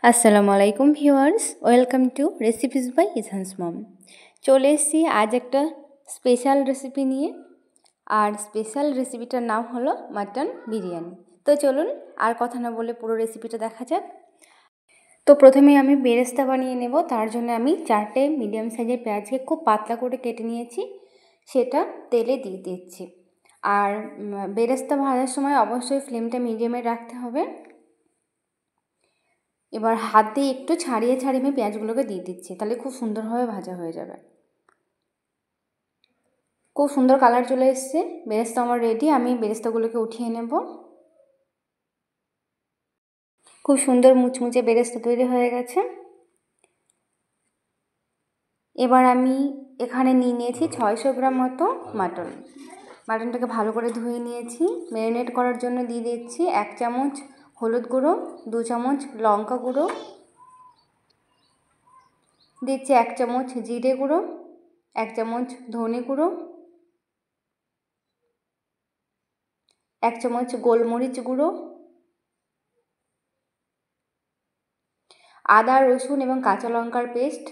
আসসালামু আলাইকুম viewers, welcome to recipes by Ishan's mom. চলে এসেছি আজ একটা স্পেশাল রেসিপি নিয়ে। আর স্পেশাল রেসিপিটার নাম হলো মাটন বিরিয়ানি। তো চলুন আর কথা না বলে পুরো রেসিপিটা দেখা যাক। তো প্রথমে আমি বেরেস্তা বানিয়ে নেব। তার জন্য আমি 4টে মিডিয়াম সাইজের পেঁয়াজকে খুব পাতলা করে কেটে নিয়েছি, সেটা তেলে দিয়ে দিচ্ছি। আর বেরেস্তা ভাজার সময় অবশ্যই ফ্লেমটা মিডিয়ামে রাখতে হবে। এবার হাত দিয়ে একটু ছাড়িয়ে ছাড়িয়ে আমি পেঁয়াজগুলোকে দিয়ে দিচ্ছি, তাহলে খুব সুন্দরভাবে ভাজা হয়ে যাবে। খুব সুন্দর কালার চলে এসছে। বেরেস্তা আমার রেডি। আমি বেরেস্তাগুলোকে উঠিয়ে নেব। খুব সুন্দর মুচমুচে বেরেস্তা তৈরি হয়ে গেছে। এবার আমি এখানে নিয়ে নিয়েছি 600 গ্রাম মতো মাটন। মাটনটাকে ভালো করে ধুয়ে নিয়েছি। ম্যারিনেট করার জন্য দিয়ে দিচ্ছি 1 চামচ হলুদ গুঁড়ো, 2 চামচ লঙ্কা গুঁড়ো, দিচ্ছি 1 চামচ জিরে গুঁড়ো, 1 চামচ ধনে গুঁড়ো, 1 চামচ গোলমরিচ গুঁড়ো, আদা রসুন এবং কাঁচা লঙ্কার পেস্ট।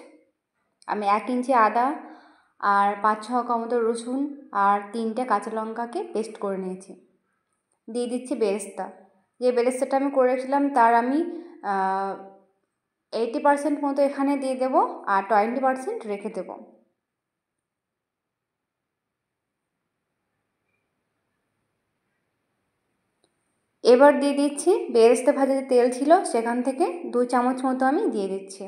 আমি 1 ইঞ্চি আদা আর 5-6 কোয়া মতো রসুন আর 3টে কাঁচা লঙ্কাকে পেস্ট করে নিয়েছি। দিয়ে দিচ্ছি বেরেস্তা। যে বেরেস্তাটা আমি করে রেখেছিলাম তার আমি 80% মতো এখানে দিয়ে দেবো আর 20% রেখে দেবো। এবার দিয়ে দিচ্ছি বেরেস্তা ভাজা যে তেল ছিল সেখান থেকে 2 চামচ মতো আমি দিয়ে দিচ্ছি।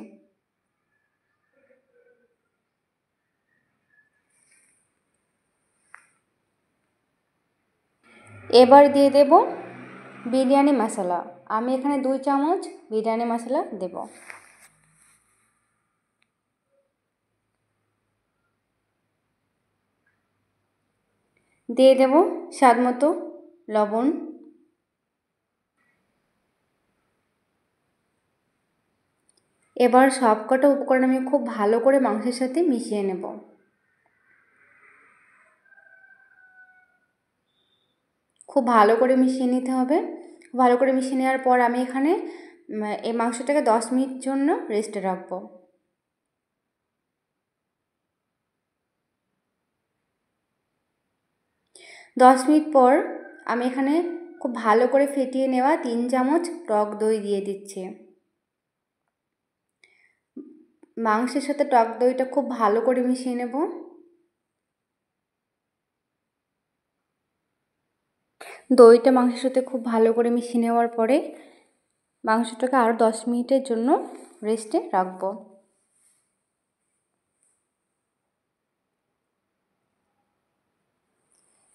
এবার দিয়ে দেব বিরিয়ানি মশলা। আমি এখানে 2 চামচ বিরিয়ানি মশলা দেব। দিয়ে দেব স্বাদ মতো লবণ। এবার সবকটা উপকরণ আমি খুব ভালো করে মাংসের সাথে মিশিয়ে নেব। খুব ভালো করে মিশিয়ে নিতে হবে। ভালো করে মিশিয়ে নেওয়ার পর আমি এখানে এই মাংসটাকে 10 মিনিট জন্য রেস্টে রাখবো। 10 মিনিট পর আমি এখানে খুব ভালো করে ফেটিয়ে নেওয়া 3 চামচ টক দই দিয়ে দিচ্ছি। মাংসের সাথে টক দইটা খুব ভালো করে মিশিয়ে নেব। দইটা মাংসের সাথে খুব ভালো করে মিশিয়ে নেওয়ার পরে মাংসটাকে আরও 10 মিনিটের জন্য রেস্টে রাখবো।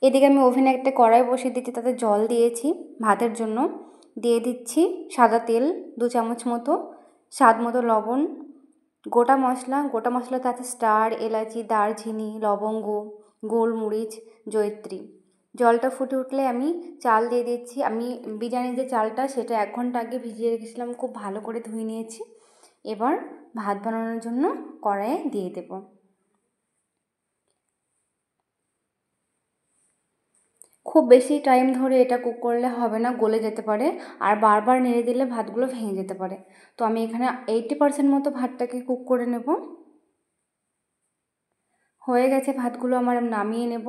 এদিকে আমি ওভেনে একটা কড়াই বসিয়ে দিচ্ছি, তাতে জল দিয়েছি ভাতের জন্য। দিয়ে দিচ্ছি সাদা তেল 2 চামচ মতো, স্বাদ মতো লবণ, গোটা মশলা তাতে স্টার, এলাচি, দারচিনি, লবঙ্গ, গোলমরিচ, জয়িত্রী। জলটা ফুটে উঠলে আমি চাল দিয়ে দিচ্ছি। আমি বিরিয়ানির যে চালটা সেটা 1 ঘন্টা আগে ভিজিয়ে রেখেছিলাম, খুব ভালো করে ধুয়ে নিয়েছি। এবার ভাত বানানোর জন্য কড়াইয়ে দিয়ে দেব। খুব বেশি টাইম ধরে এটা কুক করলে হবে না, গলে যেতে পারে। আর বারবার নেড়ে দিলে ভাতগুলো ভেঙে যেতে পারে। তো আমি এখানে 80% মতো ভাতটাকে কুক করে নেব। হয়ে গেছে ভাতগুলো আমার, নামিয়ে নেব।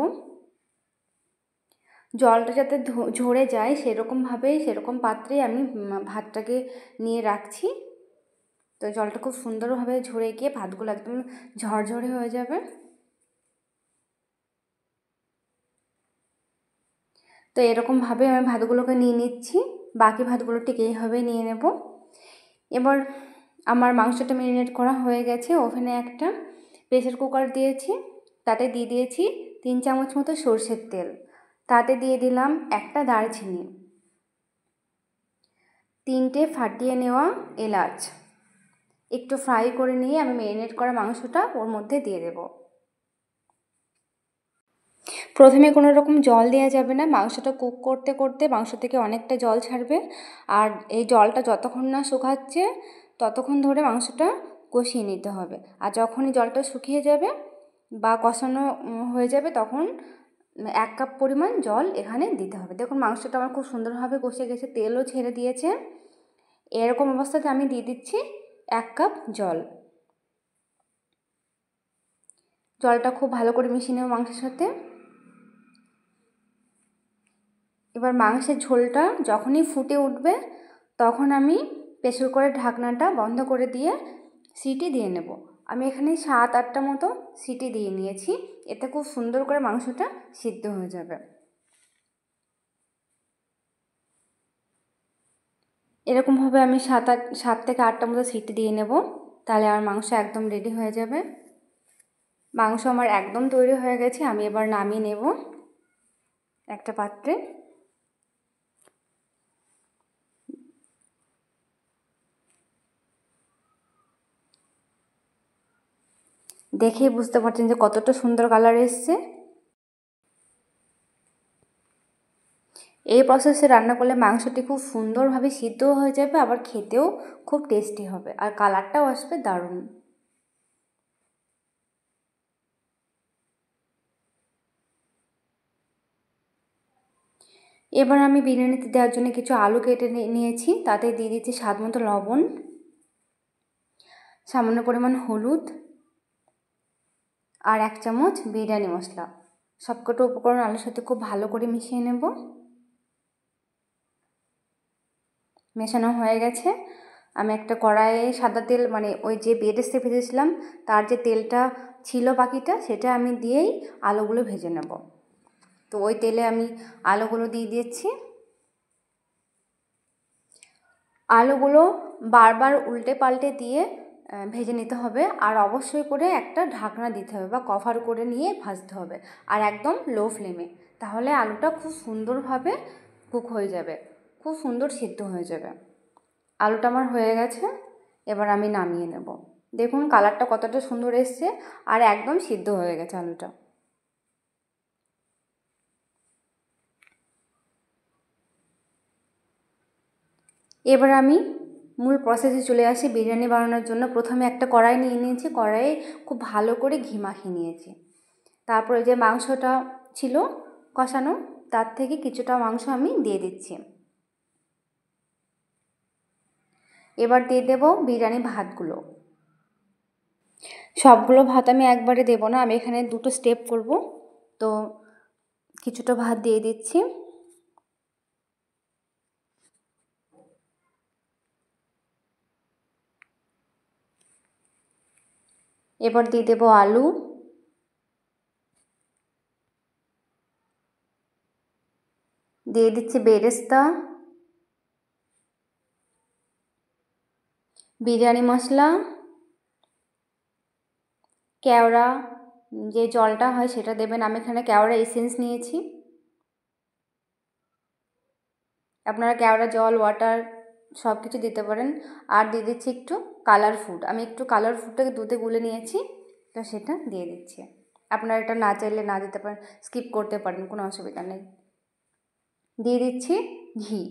জলটা যাতে ঝরে যায় সেরকম পাত্রে আমি ভাতটাকে নিয়ে রাখছি। তো জলটা খুব সুন্দরভাবে ঝরে গিয়ে ভাতগুলো একদম ঝরঝরে হয়ে যাবে। তো এরকমভাবে আমি ভাতগুলোকে নিয়ে নিচ্ছি। বাকি ভাতগুলো ঠিক এইভাবেই নিয়ে নেব। এবার আমার মাংসটা ম্যারিনেট করা হয়ে গেছে। ওভেনে একটা প্রেসার কুকার দিয়েছি, তাতে দিয়ে দিয়েছি 3 চামচ মতো সরষের তেল। তাতে দিয়ে দিলাম একটা দারচিনি, 3টে ফাটিয়ে নেওয়া এলাচ। একটু ফ্রাই করে নিয়ে আমি ম্যারিনেট করা মাংসটা ওর মধ্যে দিয়ে দেব। প্রথমে কোনো রকম জল দেওয়া যাবে না। মাংসটা কুক করতে করতে মাংস থেকে অনেকটা জল ছাড়বে। আর এই জলটা যতক্ষণ না শুকাচ্ছে ততক্ষণ ধরে মাংসটা কষিয়ে নিতে হবে। আর যখনই জলটা শুকিয়ে যাবে বা কষানো হয়ে যাবে তখন 1 কাপ পরিমাণ জল এখানে দিতে হবে। দেখুন মাংসটা আমার খুব সুন্দরভাবে কষে গেছে, তেলও ছেড়ে দিয়েছে। এরকম অবস্থাতে আমি দিয়ে দিচ্ছি 1 কাপ জল। জলটা খুব ভালো করে মিশিয়ে নেব মাংসের সাথে। এবার মাংসের ঝোলটা যখনই ফুটে উঠবে তখন আমি প্রেসার কুকারের ঢাকনাটা বন্ধ করে দিয়ে সিটি দিয়ে নেব। আমি এখানে 7-8টা মতো সিটি দিয়ে নিয়েছি, এতে খুব সুন্দর করে মাংসটা সিদ্ধ হয়ে যাবে। এরকমভাবে আমি 7 থেকে 8টা মতো সিটি দিয়ে নেব, তাহলে আমার মাংস একদম রেডি হয়ে যাবে। মাংস আমার একদম তৈরি হয়ে গেছে, আমি এবার নামিয়ে নেব একটা পাত্রে। দেখেই বুঝতে পারছেন যে কতটা সুন্দর কালার এসছে। এই প্রসেসে রান্না করলে মাংসটি খুব সুন্দরভাবে সিদ্ধও হয়ে যাবে, আবার খেতেও খুব টেস্টি হবে, আর কালারটাও আসবে দারুণ। এবার আমি বিরিয়ানিতে দেওয়ার জন্য কিছু আলু কেটে নিয়েছি, তাতে দিয়ে দিচ্ছি স্বাদ মতো লবণ, সামান্য পরিমাণ হলুদ আর 1 চামচ বিরিয়ানি মশলা। সবকটা উপকরণ আলুর সাথে খুব ভালো করে মিশিয়ে নেব। মেশানো হয়ে গেছে। আমি একটা কড়াইয়ে সাদা তেল, মানে ওই যে বেরেস্তা ভেজেছিলাম তার যে তেলটা ছিল বাকিটা, সেটা আমি দিয়েই আলুগুলো ভেজে নেব। তো ওই তেলে আমি আলুগুলো দিয়ে দিচ্ছি। আলুগুলো বারবার উল্টে পাল্টে দিয়ে ভেজে নিতে হবে, আর অবশ্যই করে একটা ঢাকনা দিতে হবে বা কভার করে নিয়ে ভাজতে হবে, আর একদম লো ফ্লেমে। তাহলে আলুটা খুব সুন্দরভাবে কুক হয়ে যাবে, খুব সুন্দর সিদ্ধ হয়ে যাবে। আলুটা আমার হয়ে গেছে, এবার আমি নামিয়ে নেব। দেখুন কালারটা কতটা সুন্দর এসছে, আর একদম সিদ্ধ হয়ে গেছে আলুটা। এবার আমি মূল প্রসেসে চলে আসি। বিরিয়ানি বানানোর জন্য প্রথমে একটা কড়াই নিয়ে নিয়েছি, কড়াইয়ে খুব ভালো করে ঘি মাখিয়ে নিয়েছি। তারপরে যে মাংসটা ছিল কষানো, তার থেকে কিছুটা মাংস আমি দিয়ে দিচ্ছি। এবার দিয়ে দেব বিরিয়ানি ভাতগুলো। সবগুলো ভাত আমি একবারে দেব না, আমি এখানে 2টো স্টেপ করব, তো কিছুটা ভাত দিয়ে দিচ্ছি। এবার দিয়ে দেব আলু, দিয়ে দিচ্ছি বেরেস্তা, বিরিয়ানি মশলা, কেওড়া যে জলটা হয় সেটা দেবেন। আমি এখানে কেওড়া এসেন্স নিয়েছি, আপনারা কেওড়া জল, ওয়াটার সব কিছু দিতে পারেন। আর দিয়ে দিচ্ছি একটু কালার ফুড, আমি একটু কালার ফুডটাকে দুধে গুলে নিয়েছি, তো সেটা দিয়ে দিচ্ছি। আপনারা এটা না চাইলে না দিতে পারেন, স্কিপ করতে পারেন, কোনো অসুবিধা নেই। দিয়ে দিচ্ছি ঘি,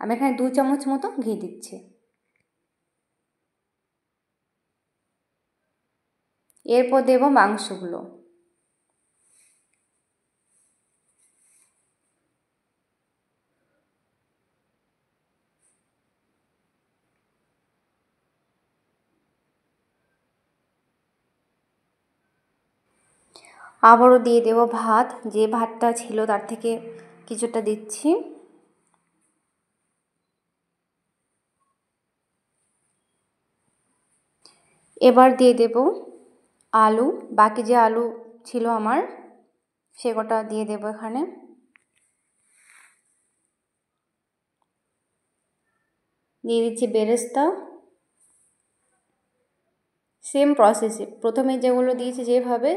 আমি এখানে 2 চামচ মতো ঘি দিচ্ছি। এরপর দেব মাংসগুলো। আবারও দিয়ে দেব ভাত, যে ভাতটা ছিল তার থেকে কিছুটা দিচ্ছি। এবার দিয়ে দেব আলু, বাকি যে আলু ছিল আমার সে কটা দিয়ে দেব এখানে। দিয়ে দিচ্ছি বেরেস্তা। সেম প্রসেসে প্রথমে যেগুলো দিয়েছি, যেভাবে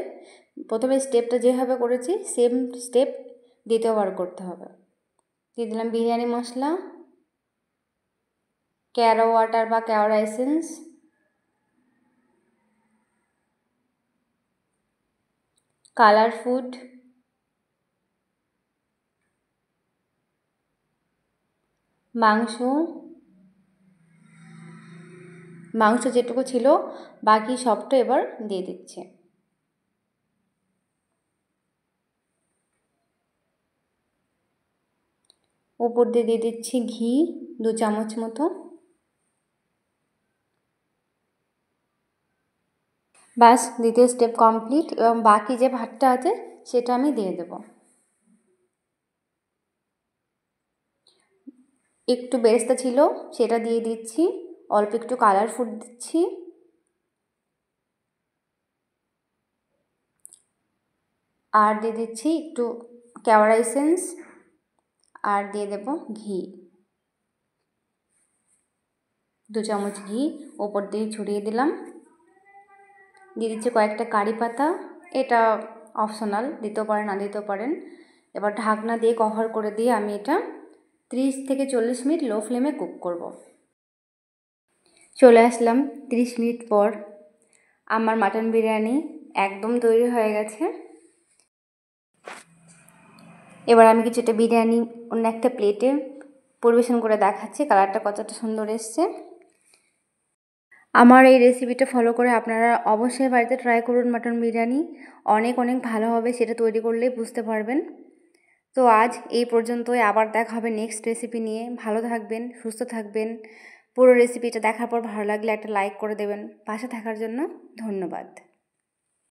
প্রথমে স্টেপটা যেভাবে করেছি সেম স্টেপ দ্বিতীয়বার করতে হবে। দিয়ে দিলাম বিরিয়ানি মশলা, কেওড়া ওয়াটার বা কেওড়া এসেন্স, কালার ফুড, মাংস যেটুকু ছিল বাকি সবটা এবার দিয়ে দিচ্ছি। উপর দিয়ে দিয়ে দিচ্ছি ঘি 2 চামচ মতো। বাস দ্বিতীয় স্টেপ কমপ্লিট এবং বাকি যে ভাতটা আছে সেটা আমি দিয়ে দেব। একটু বেরেস্তা ছিল সেটা দিয়ে দিচ্ছি, অল্প একটু কালার ফুড দিচ্ছি, আর দিয়ে দিচ্ছি একটু কেওড়া এসেন্স, আর দিয়ে দেব ঘি, 2 চামচ ঘি ওপর দিয়ে ছড়িয়ে দিলাম। দিয়ে দিচ্ছি কয়েকটা কারি পাতা, এটা অপশনাল, দিতেও পারেন না দিতেও পারেন। এবার ঢাকনা দিয়ে কভার করে দিয়ে আমি এটা 30 থেকে 40 মিনিট লো ফ্লেমে কুক করব। চলে আসলাম 30 মিনিট পর। আমার মাটন বিরিয়ানি একদম তৈরি হয়ে গেছে। এবার আমি কিছুটা বিরিয়ানি অন্য একটা প্লেটে পরিবেশন করে দেখাচ্ছি, কালারটা কতটা সুন্দর এসছে। আমার এই রেসিপিটা ফলো করে আপনারা অবশ্যই বাড়িতে ট্রাই করুন মাটন বিরিয়ানি, অনেক অনেক ভালো হবে, সেটা তৈরি করলেই বুঝতে পারবেন। তো আজ এই পর্যন্তই, আবার দেখা হবে নেক্সট রেসিপি নিয়ে। ভালো থাকবেন, সুস্থ থাকবেন। পুরো রেসিপিটা দেখার পর ভালো লাগলে একটা লাইক করে দেবেন। পাশে থাকার জন্য ধন্যবাদ।